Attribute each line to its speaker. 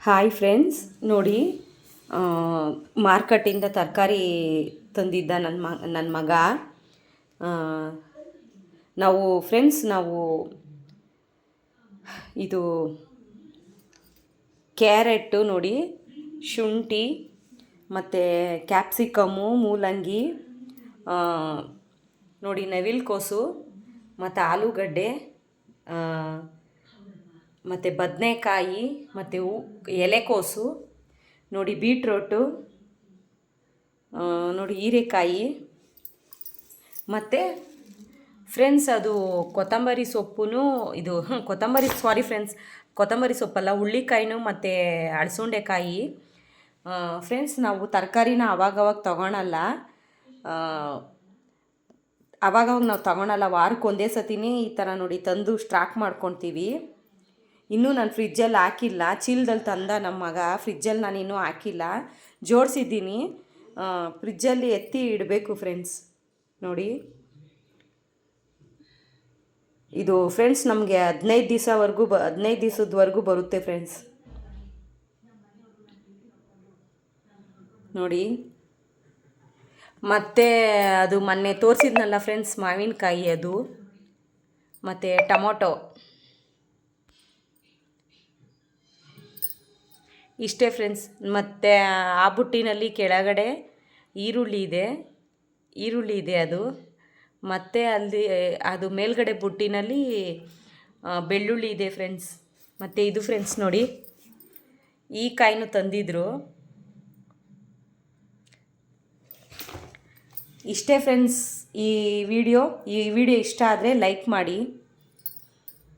Speaker 1: Hi friends, ನೋಡಿ ಮಾರ್ಕೆಟಿಂದ ತರಕಾರಿ ತಂದಿದ್ದ ನನ್ನ ಮಗ. ನಾವು ಇದು ಕ್ಯಾರೆಟು ನೋಡಿ, ಶುಂಠಿ ಮತ್ತು ಕ್ಯಾಪ್ಸಿಕಮ್ಮು, ಮೂಲಂಗಿ, ನೋಡಿ ನವಿಲುಕೋಸು ಮತ್ತು ಆಲೂಗಡ್ಡೆ, ಮತ್ತು ಬದನೆಕಾಯಿ ಮತ್ತು ಎಲೆಕೋಸು, ನೋಡಿ ಬೀಟ್ರೋಟು, ನೋಡಿ ಹೀರೆಕಾಯಿ, ಮತ್ತು ಫ್ರೆಂಡ್ಸ್ ಅದು ಕೊತ್ತಂಬರಿ ಸೊಪ್ಪು, ಇದು ಕೊತ್ತಂಬರಿ ಸೊಪ್ಪಲ್ಲ, ಹುಳ್ಳಿಕಾಯಿನೂ ಮತ್ತು ಅಳಸಂಡೆಕಾಯಿ. ಫ್ರೆಂಡ್ಸ್, ನಾವು ತರಕಾರಿನ ಅವಾಗವಾಗ ತೊಗೊಳಲ್ಲ, ವಾರಕ್ಕೆ ಒಂದೇ ಸತಿನೇ ಈ ಥರ ನೋಡಿ ತಂದು ಸ್ಟಾಕ್ ಮಾಡ್ಕೊತೀವಿ. ಇನ್ನೂ ನಾನು ಫ್ರಿಜ್ಜಲ್ಲಿ ಹಾಕಿಲ್ಲ, ಚೀಲದಲ್ಲಿ ತಂದ ನಮ್ಮ ಮಗ. ಫ್ರಿಜ್ಜಲ್ಲಿ ನಾನು ಇನ್ನೂ ಹಾಕಿಲ್ಲ, ಜೋಡಿಸಿದ್ದೀನಿ. ಫ್ರಿಜ್ಜಲ್ಲಿ ಎತ್ತಿ ಇಡಬೇಕು ಫ್ರೆಂಡ್ಸ್. ನೋಡಿ, ಇದು ಫ್ರೆಂಡ್ಸ್ ನಮಗೆ 15 ದಿವಸದವರೆಗೂ ಬರುತ್ತೆ ಫ್ರೆಂಡ್ಸ್. ನೋಡಿ, ಮತ್ತು ಅದು ಮೊನ್ನೆ ತೋರಿಸಿದ್ನಲ್ಲ ಫ್ರೆಂಡ್ಸ್, ಮಾವಿನಕಾಯಿ ಅದು, ಮತ್ತು ಟೊಮೊಟೊ. ಇಷ್ಟೇ ಫ್ರೆಂಡ್ಸ್. ಮತ್ತು ಆ ಬುಟ್ಟಿನಲ್ಲಿ ಕೆಳಗಡೆ ಈರುಳ್ಳಿ ಇದೆ ಅದು. ಮತ್ತು ಅದು ಮೇಲ್ಗಡೆ ಬುಟ್ಟಿನಲ್ಲಿ ಬೆಳ್ಳುಳ್ಳಿ ಇದೆ ಫ್ರೆಂಡ್ಸ್. ಮತ್ತು ಇದು ಫ್ರೆಂಡ್ಸ್ ನೋಡಿ, ಈ ಕಾಯಿನೂ ತಂದಿದ್ರು. ಇಷ್ಟೇ ಫ್ರೆಂಡ್ಸ್ ಈ ವಿಡಿಯೋ ಇಷ್ಟ ಆದರೆ ಲೈಕ್ ಮಾಡಿ.